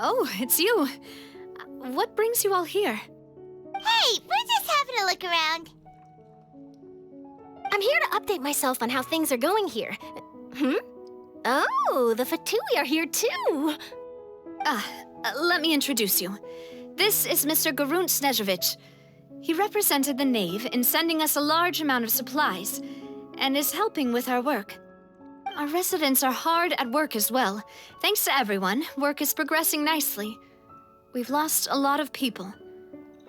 Oh, it's you. What brings you all here? Hey, we're just having a look around. I'm here to update myself on how things are going here. Oh, the Fatui are here too. Let me introduce you. This is Mr. Garunt Snezhevich. He represented the Knave in sending us a large amount of supplies, and is helping with our work. Our residents are hard at work as well. Thanks to everyone, work is progressing nicely. We've lost a lot of people,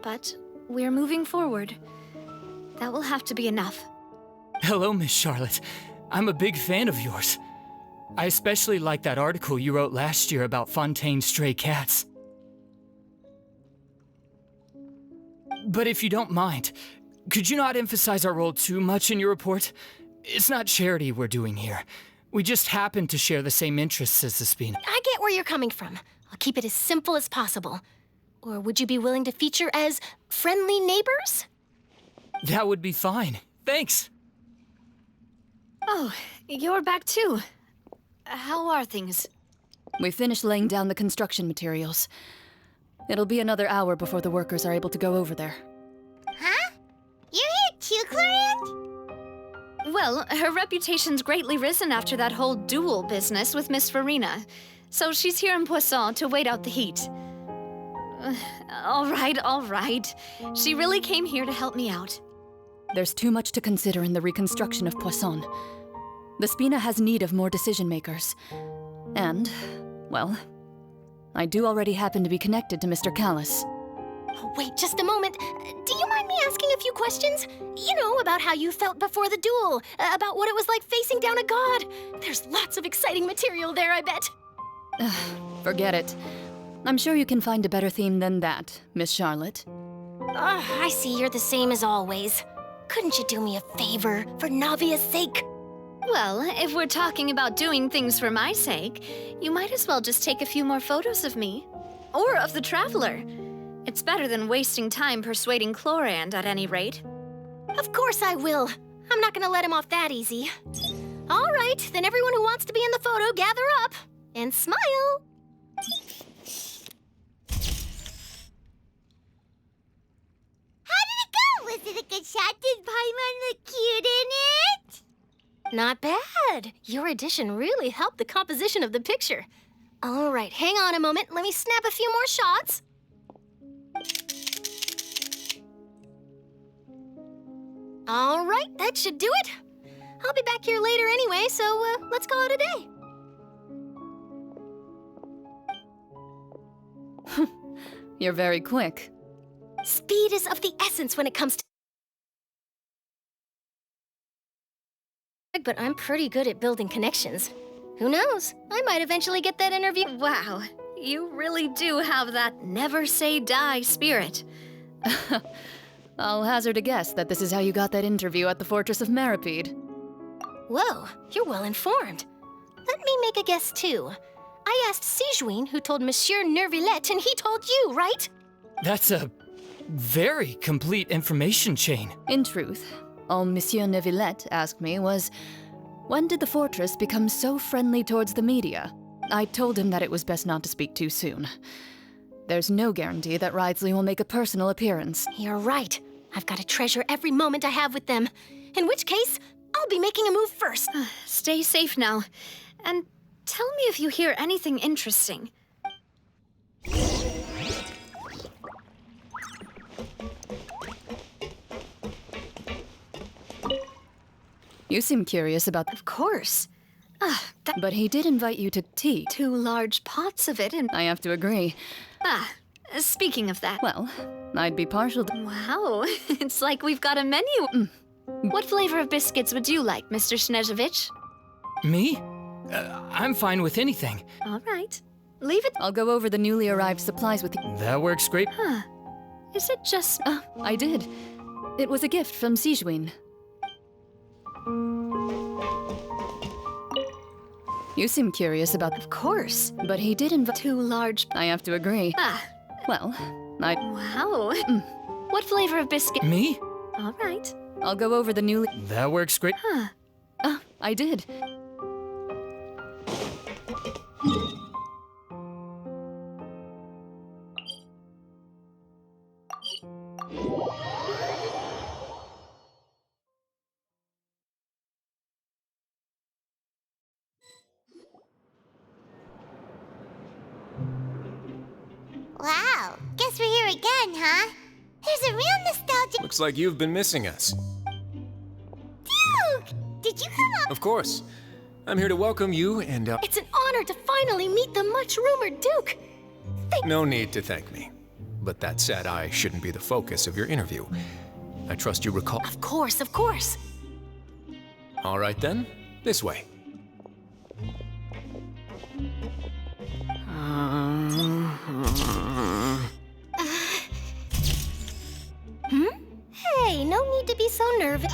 but we're moving forward. That will have to be enough. Hello, Miss Charlotte. I'm a big fan of yours. I especially like that article you wrote last year about Fontaine's stray cats. But if you don't mind, could you not emphasize our role too much in your report? It's not charity we're doing here. We just happen to share the same interests as the Spina. I get where you're coming from. I'll keep it as simple as possible. Or would you be willing to feature as friendly neighbors? That would be fine. Thanks. Oh, you're back too. How are things? We finished laying down the construction materials. It'll be another hour before the workers are able to go over there. Huh? You're here too, Clorand? Well, her reputation's greatly risen after that whole duel business with Miss Farina, so she's here in Poisson to wait out the heat. All right. She really came here to help me out. There's too much to consider in the reconstruction of Poisson. The Spina has need of more decision-makers. And, well, I do already happen to be connected to Mr. Callis. Oh, wait just a moment. Do you mind me asking a few questions? You know, about how you felt before the duel, about what it was like facing down a god. There's lots of exciting material there, I bet. Forget it. I'm sure you can find a better theme than that, Miss Charlotte. I see you're the same as always. Couldn't you do me a favor, for Navia's sake? Well, if we're talking about doing things for my sake, you might as well just take a few more photos of me. Or of the Traveler. It's better than wasting time persuading Clorand, at any rate. Of course I will. I'm not gonna let him off that easy. All right, then everyone who wants to be in the photo, gather up. And smile. How did it go? Was it a good shot? Did Paimon look cute in it? Not bad. Your addition really helped the composition of the picture. All right, hang on a moment. Let me snap a few more shots. All right, that should do it. I'll be back here later anyway, so let's call it a day. You're very quick. Speed is of the essence when it comes to... But I'm pretty good at building connections. Who knows? I might eventually get that interview. Wow, you really do have that never say die spirit. I'll hazard a guess that this is how you got that interview at the Fortress of Meripede. Whoa, you're well informed. Let me make a guess too. I asked Sijuin, who told Monsieur Nervillet, and he told you, right? That's a very complete information chain. In truth, all Monsieur Nervillet asked me was, when did the fortress become so friendly towards the media? I told him that it was best not to speak too soon. There's no guarantee that Ridsley will make a personal appearance. You're right. I've got to treasure every moment I have with them. In which case, I'll be making a move first. Stay safe now. And tell me if you hear anything interesting. You seem curious about... Of course. But he did invite you to tea. 2 large pots of it and... I have to agree. Speaking of that... Well, I'd be partial to... Wow, it's like we've got a menu. What flavor of biscuits would you like, Mr. Snezhevich? Me? I'm fine with anything. All right. Leave it. I'll go over the newly arrived supplies with you. That works great. Huh. Is it just... I did. It was a gift from Sijuin. You seem curious about... Of course. But he did invite... Too large... I have to agree. Well, Wow. What flavor of biscuit? Me? All right. I'll go over the newly... That works great. Huh. I did. Wow, guess we're here again, huh? There's a real nostalgic... Looks like you've been missing us. Duke! Did you come up? Of course. I'm here to welcome you and, It's an honor to finally meet the much-rumored Duke. no need to thank me. But that said, I shouldn't be the focus of your interview. I trust you recall... Of course, of course. All right then, this way. Hey, no need to be so nervous.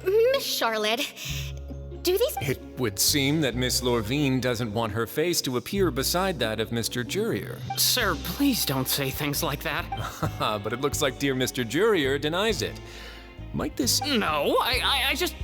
Miss Charlotte, do these... It would seem that Miss Lorvine doesn't want her face to appear beside that of Mr. Jurier. Sir, please don't say things like that. But it looks like dear Mr. Jurier denies it. Might this... No, I just...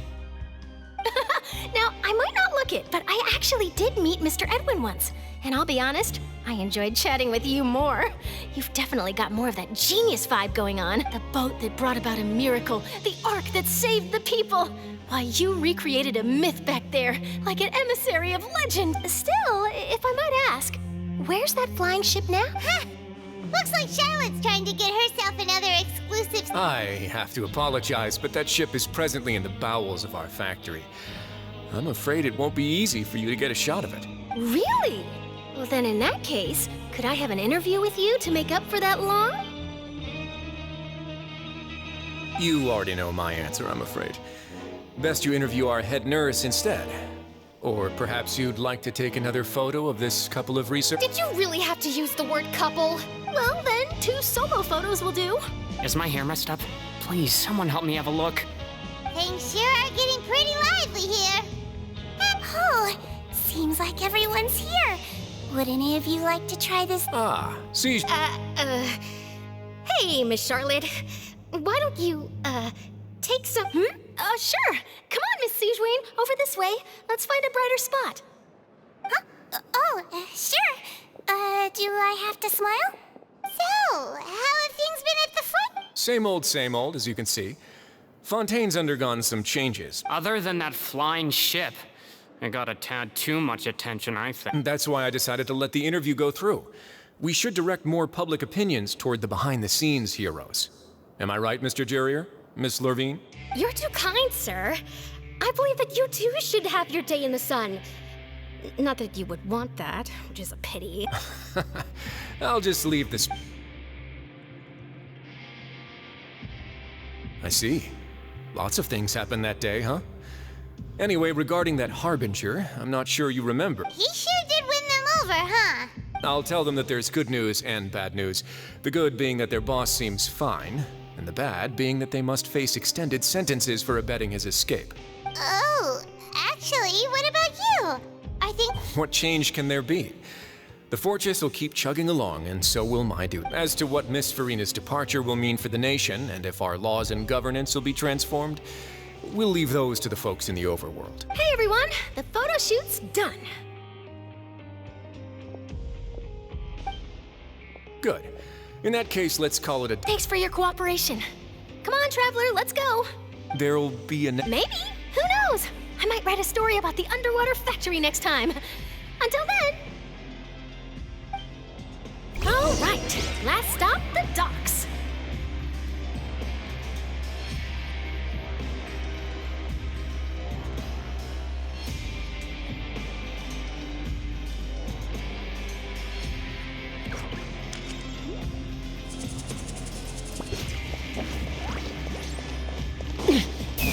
Now, I might not look it, but I actually did meet Mr. Edwin once. And I'll be honest, I enjoyed chatting with you more. You've definitely got more of that genius vibe going on. The boat that brought about a miracle, the ark that saved the people. Why, you recreated a myth back there, like an emissary of legend. Still, if I might ask, where's that flying ship now? Huh. Looks like Charlotte's trying to get herself another exclusive... I have to apologize, but that ship is presently in the bowels of our factory. I'm afraid it won't be easy for you to get a shot of it. Really? Well, then in that case, could I have an interview with you to make up for that long? You already know my answer, I'm afraid. Best you interview our head nurse instead. Or perhaps you'd like to take another photo of this couple of research... Did you really have to use the word couple? Well, then, 2 solo photos will do. Is my hair messed up? Please, someone help me have a look. Things sure are getting pretty lively here. Oh, seems like everyone's here. Would any of you like to try this? Ah, see... Hey, Miss Charlotte. Why don't you, take some... Sure. Come on, Miss Sijuin. Over this way. Let's find a brighter spot. Huh? Sure. Do I have to smile? So, how have things been at the front? Same old, as you can see. Fontaine's undergone some changes. Other than that flying ship, it got a tad too much attention, I think. That's why I decided to let the interview go through. We should direct more public opinions toward the behind-the-scenes heroes. Am I right, Mr. Jurier? Miss Lorvine? You're too kind, sir. I believe that you too should have your day in the sun. Not that you would want that, which is a pity. I'll just leave this... I see. Lots of things happened that day, huh? Anyway, regarding that Harbinger, I'm not sure you remember. He sure did win them over, huh? I'll tell them that there's good news and bad news. The good being that their boss seems fine, and the bad being that they must face extended sentences for abetting his escape. Oh, actually, what about you? I think... What change can there be? The fortress will keep chugging along, and so will my duty. As to what Miss Farina's departure will mean for the nation, and if our laws and governance will be transformed, we'll leave those to the folks in the overworld. Hey, everyone. The photo shoot's done. Good. In that case, let's call it a... Thanks for your cooperation. Come on, Traveler, let's go. There'll be a... Maybe. Who knows? I might write a story about the underwater factory next time. Until then... All right, last stop, the docks.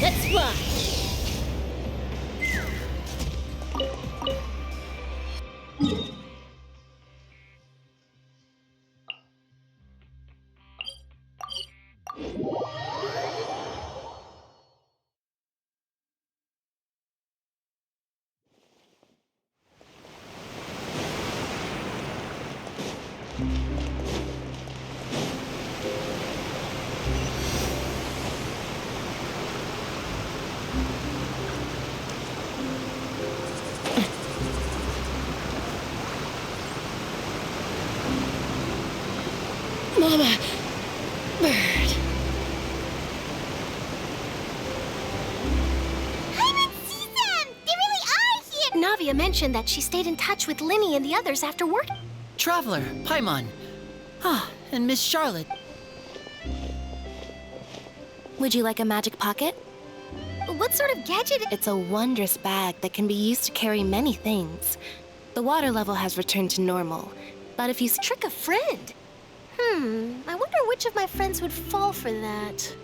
Let's fly. Navia mentioned that she stayed in touch with Linny and the others after work. Traveler, Paimon. Ah, and Miss Charlotte. Would you like a magic pocket? What sort of gadget? It's a wondrous bag that can be used to carry many things. The water level has returned to normal, but if you trick a friend... I wonder which of my friends would fall for that.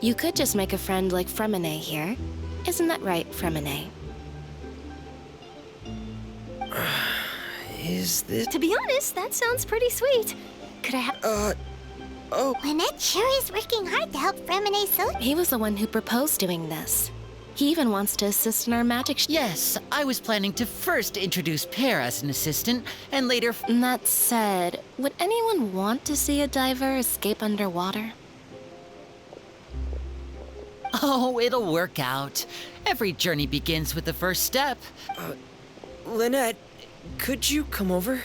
You could just make a friend like Fremine here. Isn't that right, Fremine? Is this... To be honest, that sounds pretty sweet. Could I have... Lynette sure is working hard to help Fremine so... He was the one who proposed doing this. He even wants to assist in our magic Yes, I was planning to first introduce Pear as an assistant, and later... That said, would anyone want to see a diver escape underwater? Oh, it'll work out. Every journey begins with the first step. Lynette, could you come over?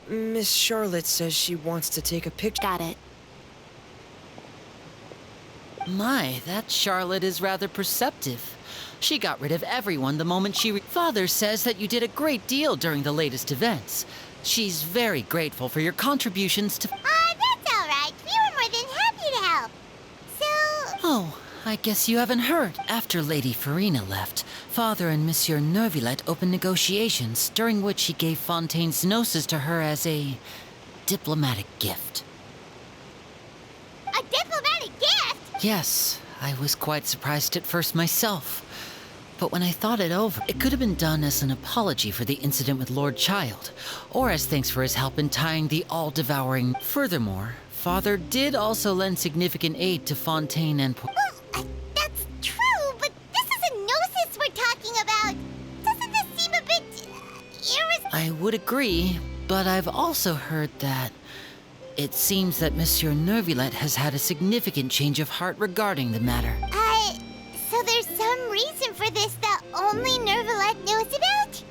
Miss Charlotte says she wants to take a picture. Got it. My, that Charlotte is rather perceptive. She got rid of everyone the moment she... Father says that you did a great deal during the latest events. She's very grateful for your contributions to... That's all right. We were more than happy to help. So... Oh, I guess you haven't heard. After Lady Farina left, Father and Monsieur Neuvillette opened negotiations, during which he gave Fontaine's gnosis to her as a diplomatic gift. A diplomatic gift? Yes, I was quite surprised at first myself. But when I thought it over, it could have been done as an apology for the incident with Lord Child, or as thanks for his help in tying the all-devouring... Furthermore, Father did also lend significant aid to Fontaine and... That's true, but this is a gnosis we're talking about. Doesn't this seem a bit... I would agree, but I've also heard that... It seems that Monsieur Neuvillette has had a significant change of heart regarding the matter. So there's some reason for this that only Neuvillette knows about?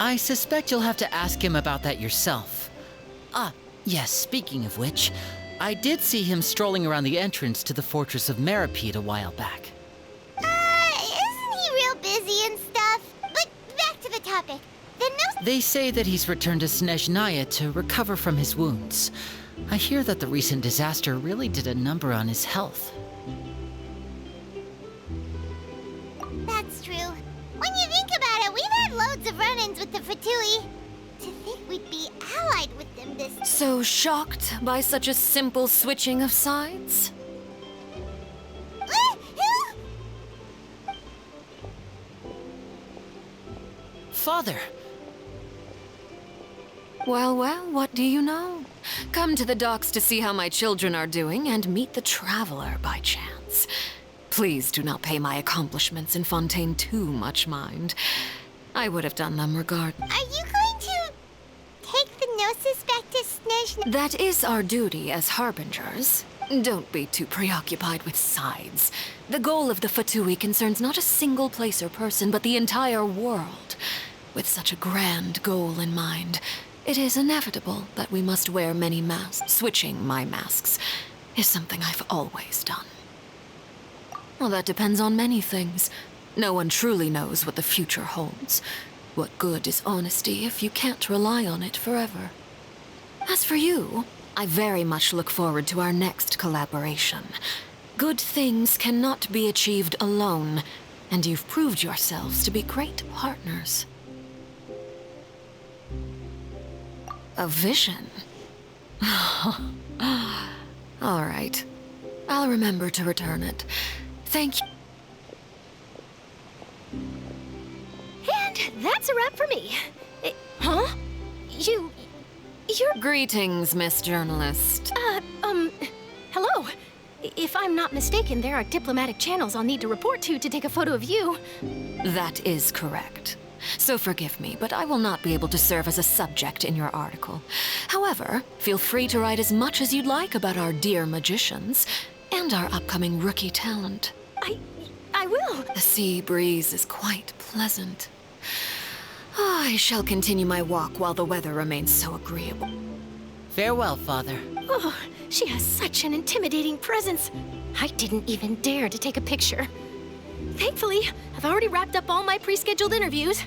I suspect you'll have to ask him about that yourself. Ah, yes, speaking of which, I did see him strolling around the entrance to the Fortress of Meripede a while back. Isn't he real busy and stuff? But back to the topic. They say that he's returned to Snezhnaya to recover from his wounds. I hear that the recent disaster really did a number on his health. That's true. When you think about it, we've had loads of run-ins with the Fatui. To think we'd be allied with them this... So shocked by such a simple switching of sides? Father! Well, what do you know? Come to the docks to see how my children are doing and meet the Traveler by chance. Please do not pay my accomplishments in Fontaine too much mind. I would have done them regardless. Are you going to take the Gnosis back to Snezhnaya? That is our duty as harbingers. Don't be too preoccupied with sides. The goal of the Fatui concerns not a single place or person, but the entire world. With such a grand goal in mind, it is inevitable that we must wear many masks. Switching my masks is something I've always done. Well, that depends on many things. No one truly knows what the future holds. What good is honesty if you can't rely on it forever? As for you, I very much look forward to our next collaboration. Good things cannot be achieved alone, and you've proved yourselves to be great partners. A vision? All right. I'll remember to return it. Thank you. And that's a wrap for me. Huh? You're... Greetings, Miss Journalist. Hello. If I'm not mistaken, there are diplomatic channels I'll need to report to take a photo of you. That is correct. So forgive me, but I will not be able to serve as a subject in your article. However, feel free to write as much as you'd like about our dear magicians and our upcoming rookie talent. I will. The sea breeze is quite pleasant. I shall continue my walk while the weather remains so agreeable. Farewell, Father. Oh, she has such an intimidating presence. I didn't even dare to take a picture. Thankfully, I've already wrapped up all my pre-scheduled interviews.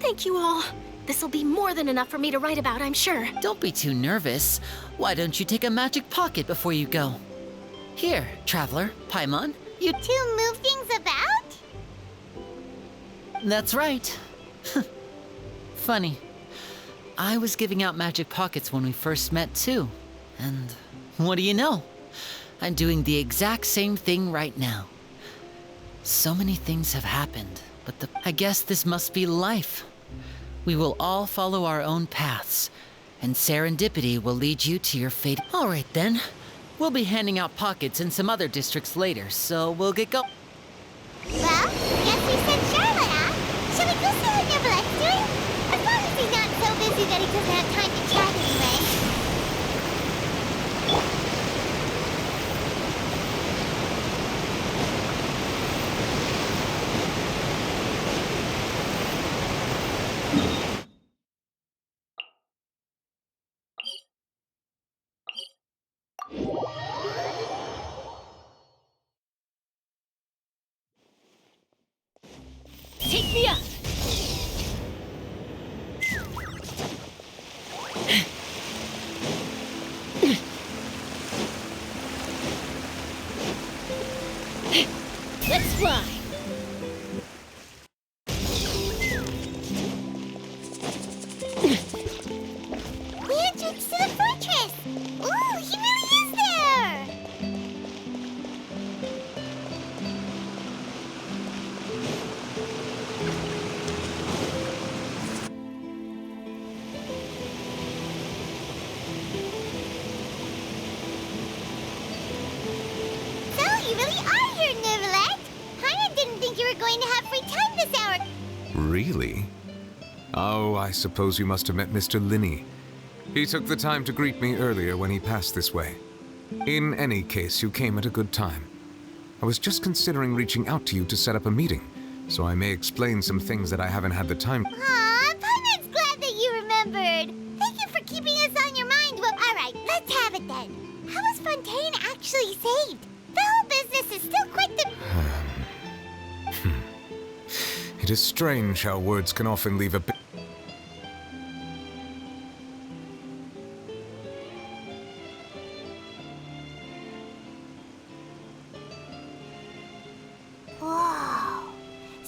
Thank you all. This'll be more than enough for me to write about, I'm sure. Don't be too nervous. Why don't you take a magic pocket before you go? Here, Traveler, Paimon, you... To move things about? That's right. Funny. I was giving out magic pockets when we first met, too. And what do you know? I'm doing the exact same thing right now. So many things have happened, but I guess this must be life. We will all follow our own paths, and serendipity will lead you to your fate. All right, then. We'll be handing out pockets in some other districts later, so we'll get going. Well, guess we sent Charlotte out. Shall we go see what Neverlette's doing? As long as he's not so busy that he doesn't have time to chat anyway. Take me up! Let's fly! The entrance to the fortress! Ooh, he really is there! So, you really are here, Neverlet! Paimon didn't think you were going to have free time this hour. Really? Oh, I suppose you must have met Mr. Linney. He took the time to greet me earlier when he passed this way. In any case, you came at a good time. I was just considering reaching out to you to set up a meeting, so I may explain some things that I haven't had the time. Aw, Paimon's glad that you remembered. Thank you for keeping us on your mind. Well, all right, let's have it then. How was Fontaine actually saved? The whole business is still quite the... It is strange how words can often leave a bit... Whoa.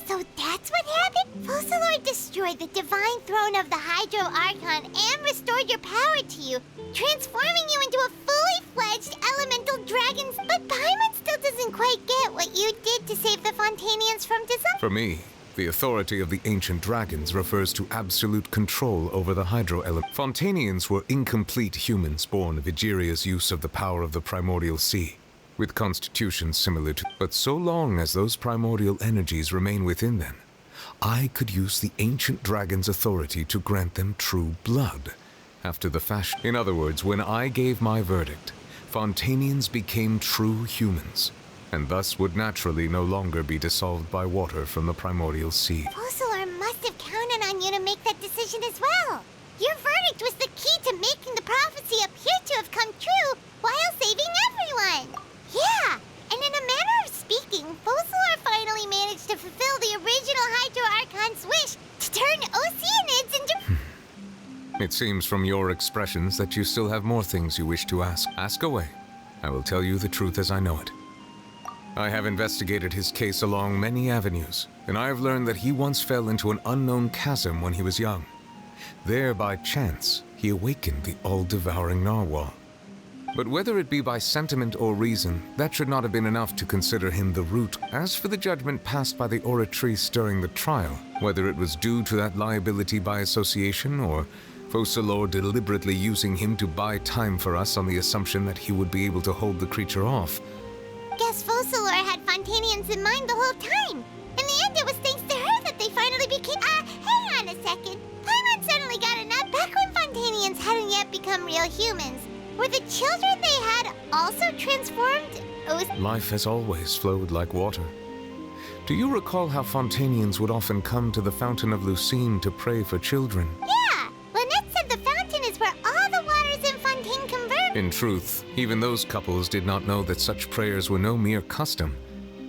So that's what happened? Focalor destroyed the divine throne of the Hydro Archon and restored your power to you, transforming you into a fully fledged elemental dragon. But Paimon still doesn't quite get what you did to save the Fontanians from disaster. For me, the authority of the ancient dragons refers to absolute control over the hydro element. Fontanians were incomplete humans born of Egeria's use of the power of the primordial sea, with constitutions similar to... But so long as those primordial energies remain within them, I could use the ancient dragon's authority to grant them true blood, after the fashion. In other words, when I gave my verdict, Fontanians became true humans, and thus would naturally no longer be dissolved by water from the primordial sea. Focalor must have counted on you to make that decision as well. Your verdict was the key to making the prophecy appear to have come true while saving everyone. Yeah, and in a manner of speaking, Focalor finally managed to fulfill the original Hydro Archon's wish to turn Oceanids into... It seems from your expressions that you still have more things you wish to ask. Ask away. I will tell you the truth as I know it. I have investigated his case along many avenues, and I have learned that he once fell into an unknown chasm when he was young. There, by chance, he awakened the all-devouring narwhal. But whether it be by sentiment or reason, that should not have been enough to consider him the root. As for the judgment passed by the Oratrice during the trial, whether it was due to that liability by association, or Focalor deliberately using him to buy time for us on the assumption that he would be able to hold the creature off. Guess Focalor had Fontanians in mind the whole time. In the end, it was thanks to her that they finally became... hang on a second. Paimon suddenly got a nut back when Fontanians hadn't yet become real humans. Were the children they had also transformed? Life has always flowed like water. Do you recall how Fontanians would often come to the Fountain of Lucine to pray for children? Yeah! Lynette said the fountain is where all the waters in Fontaine In truth, even those couples did not know that such prayers were no mere custom,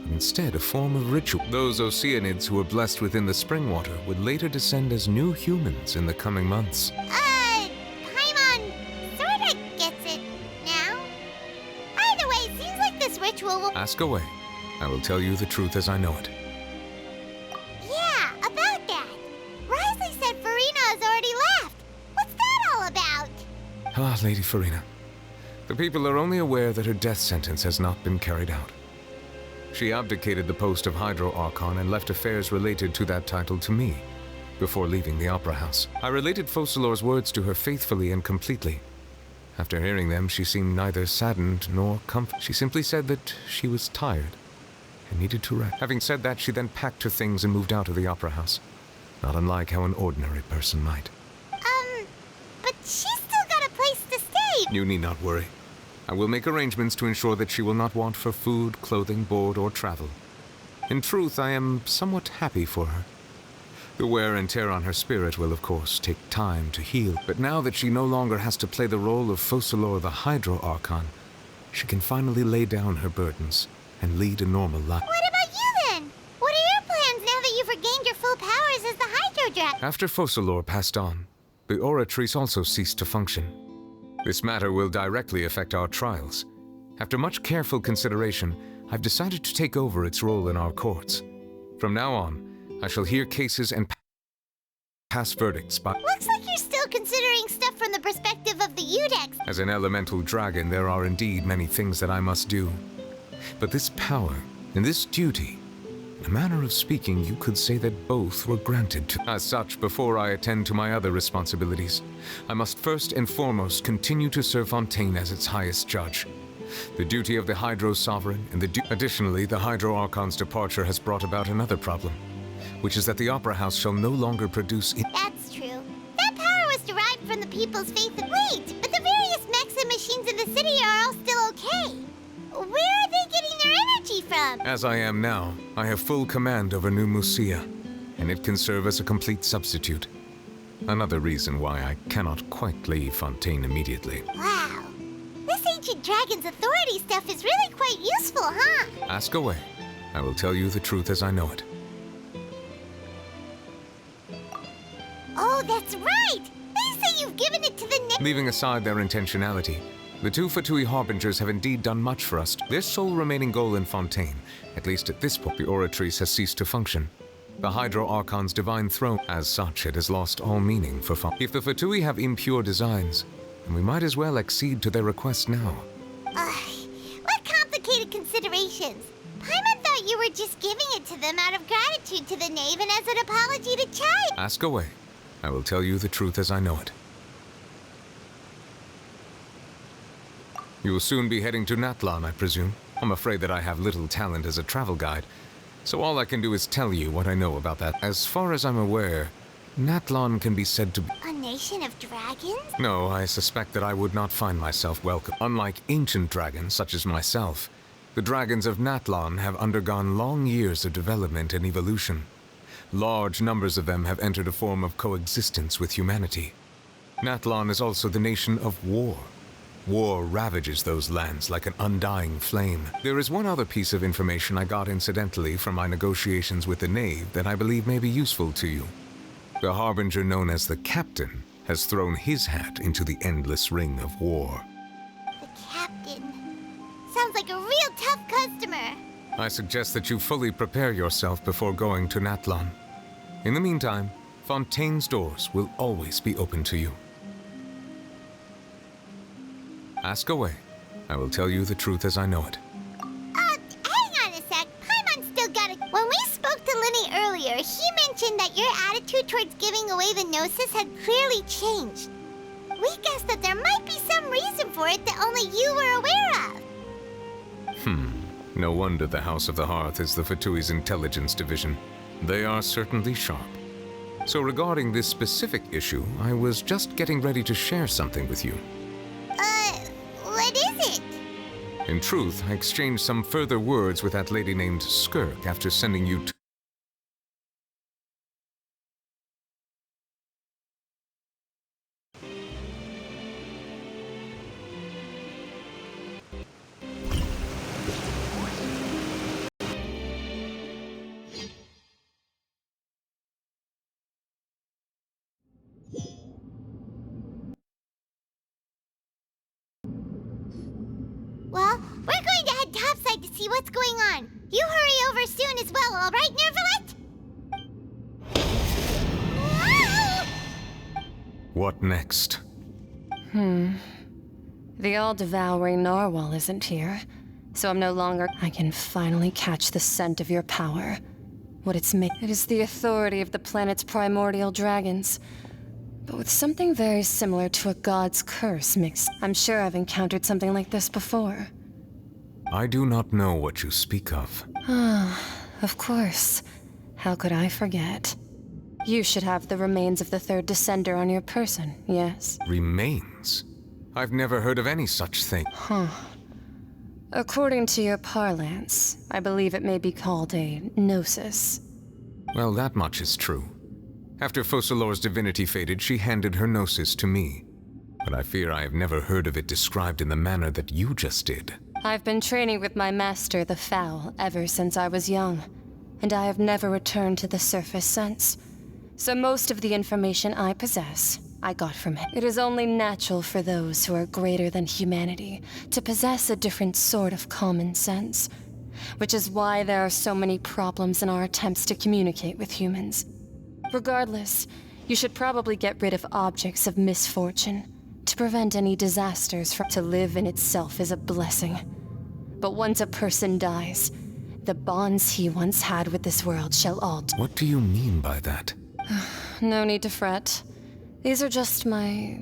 but instead a form of ritual. Those Oceanids who were blessed within the spring water would later descend as new humans in the coming months. Paimon sorta gets it now. Either way, it seems like this ritual will... Ask away. I will tell you the truth as I know it. Yeah, about that. Risley said Farina has already left. What's that all about? Ah, Lady Farina. The people are only aware that her death sentence has not been carried out. She abdicated the post of Hydro Archon and left affairs related to that title to me, before leaving the Opera House. I related Focalor's words to her faithfully and completely. After hearing them, she seemed neither saddened nor comforted. She simply said that she was tired and needed to rest. Having said that, she then packed her things and moved out of the Opera House, not unlike how an ordinary person might. But she's still got a place to stay. You need not worry. I will make arrangements to ensure that she will not want for food, clothing, board, or travel. In truth, I am somewhat happy for her. The wear and tear on her spirit will, of course, take time to heal, but now that she no longer has to play the role of Focalor the Hydro Archon, she can finally lay down her burdens and lead a normal life. What about you then? What are your plans now that you've regained your full powers as the Hydro Dragon? After Focalor passed on, the Oratrice also ceased to function. This matter will directly affect our trials. After much careful consideration, I've decided to take over its role in our courts. From now on, I shall hear cases and pass verdicts by... Looks like you're still considering stuff from the perspective of the Udex. As an elemental dragon, there are indeed many things that I must do. But this power and this duty, in a manner of speaking, you could say that both were granted to... As such, before I attend to my other responsibilities, I must first and foremost continue to serve Fontaine as its highest judge. The duty of the Hydro Sovereign and Additionally, the Hydro Archon's departure has brought about another problem, which is that the Opera House shall no longer produce it. That's true. That power was derived from the people's faith in... Wait, but the various mechs and machines in the city are all still okay. Where are they getting their energy from? As I am now, I have full command over New Musia, and it can serve as a complete substitute. Another reason why I cannot quite leave Fontaine immediately. Wow. This ancient dragon's authority stuff is really quite useful, huh? Ask away. I will tell you the truth as I know it. Oh, that's right! They say you've given it to the... Leaving aside their intentionality, the two Fatui Harbingers have indeed done much for us. Their sole remaining goal in Fontaine, at least at this point, the Oratrice has ceased to function. The Hydro Archon's divine throne, as such, it has lost all meaning for Fontaine. If the Fatui have impure designs, then we might as well accede to their request now. What complicated considerations. Paimon thought you were just giving it to them out of gratitude to the knave and as an apology to Chai. Ask away. I will tell you the truth as I know it. You will soon be heading to Natlan, I presume. I'm afraid that I have little talent as a travel guide, so all I can do is tell you what I know about that. As far as I'm aware, Natlan can be said to be... A nation of dragons? No, I suspect that I would not find myself welcome. Unlike ancient dragons, such as myself, the dragons of Natlan have undergone long years of development and evolution. Large numbers of them have entered a form of coexistence with humanity. Natlan is also the nation of war. War ravages those lands like an undying flame. There is one other piece of information I got incidentally from my negotiations with the knave that I believe may be useful to you. The Harbinger known as the Captain has thrown his hat into the endless ring of war. The Captain. Sounds like a real tough customer. I suggest that you fully prepare yourself before going to Natlan. In the meantime, Fontaine's doors will always be open to you. Ask away. I will tell you the truth as I know it. Hang on a sec. Paimon's still got it. When we spoke to Linny earlier, he mentioned that your attitude towards giving away the Gnosis had clearly changed. We guessed that there might be some reason for it that only you were aware of. No wonder the House of the Hearth is the Fatui's intelligence division. They are certainly sharp. So regarding this specific issue, I was just getting ready to share something with you. What is it? In truth, I exchanged some further words with that lady named Skirk after sending you to... to see what's going on. You hurry over soon as well, all right, Nervalet? Whoa! What next? The all-devouring narwhal isn't here, so I'm no longer... I can finally catch the scent of your power. What it's made... It is the authority of the planet's primordial dragons, but with something very similar to a god's curse mixed. I'm sure I've encountered something like this before. I do not know what you speak of. Of course. How could I forget? You should have the remains of the third descender on your person, yes? Remains? I've never heard of any such thing. According to your parlance, I believe it may be called a gnosis. Well, that much is true. After Focalor's divinity faded, she handed her gnosis to me. But I fear I have never heard of it described in the manner that you just did. I've been training with my master, the Fowl, ever since I was young, and I have never returned to the surface since. So most of the information I possess, I got from him. It is only natural for those who are greater than humanity to possess a different sort of common sense, which is why there are so many problems in our attempts to communicate with humans. Regardless, you should probably get rid of objects of misfortune to prevent any disasters. To live in itself is a blessing. But once a person dies, the bonds he once had with this world shall all... What do you mean by that? No need to fret. These are just my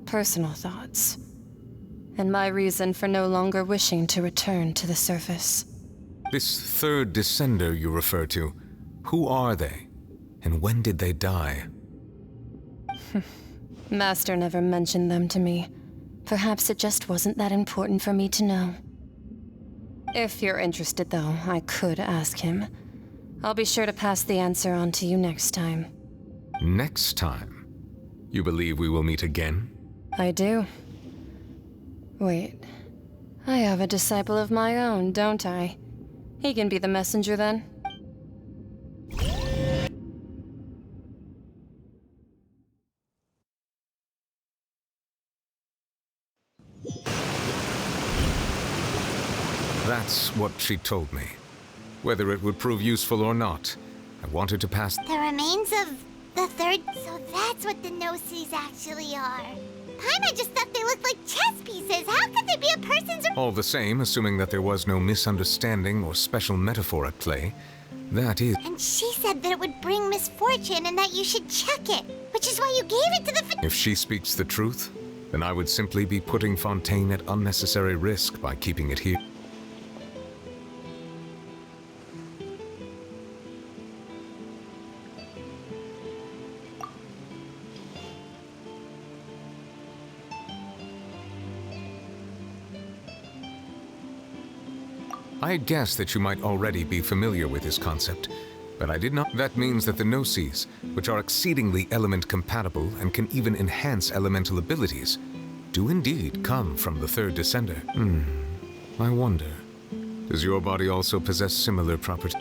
personal thoughts, and my reason for no longer wishing to return to the surface. This third descender you refer to, who are they? And when did they die? Master never mentioned them to me. Perhaps it just wasn't that important for me to know. If you're interested, though, I could ask him. I'll be sure to pass the answer on to you next time. Next time? You believe we will meet again? I do. Wait. I have a disciple of my own, don't I? He can be the messenger then. That's what she told me. Whether it would prove useful or not, I wanted to pass... The remains of the third... So that's what the Gnosis actually are. Paimon just thought they looked like chess pieces. How could they be a person's... All the same, assuming that there was no misunderstanding or special metaphor at play, that is... And she said that it would bring misfortune and that you should check it, which is why you gave it to the... If she speaks the truth, then I would simply be putting Fontaine at unnecessary risk by keeping it here. I had guessed that you might already be familiar with this concept, but I did not. That means that the Gnosis, which are exceedingly element-compatible and can even enhance elemental abilities, do indeed come from the third descender. I wonder, does your body also possess similar properties?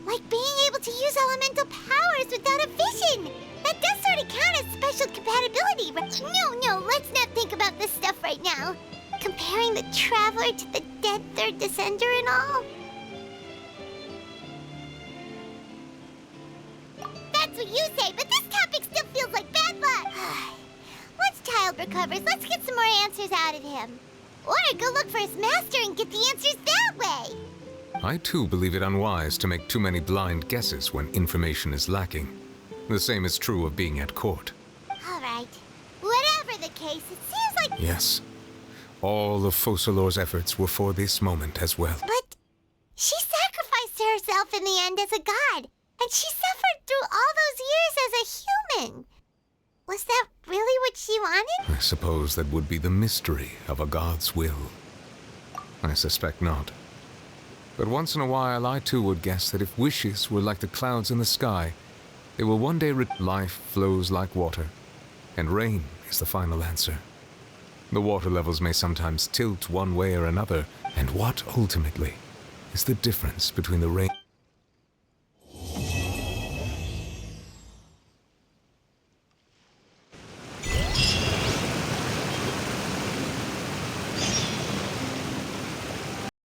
Like being able to use elemental powers without a vision. That does sort of count as special compatibility, right? No, let's not think about this stuff right now. Comparing the Traveler to the dead third descender and all? That's what you say, but this topic still feels like bad luck. Once Child recovers, let's get some more answers out of him. Or go look for his master and get the answers that way. I too believe it unwise to make too many blind guesses when information is lacking. The same is true of being at court. All right. Whatever the case, it seems like... Yes. All of Focalor's efforts were for this moment as well. But she sacrificed herself in the end as a god, and she suffered through all those years as a human. Was that really what she wanted? I suppose that would be the mystery of a god's will. I suspect not. But once in a while, I too would guess that if wishes were like the clouds in the sky, they will one day life flows like water, and rain is the final answer. The water levels may sometimes tilt one way or another, and what ultimately is the difference between the rain...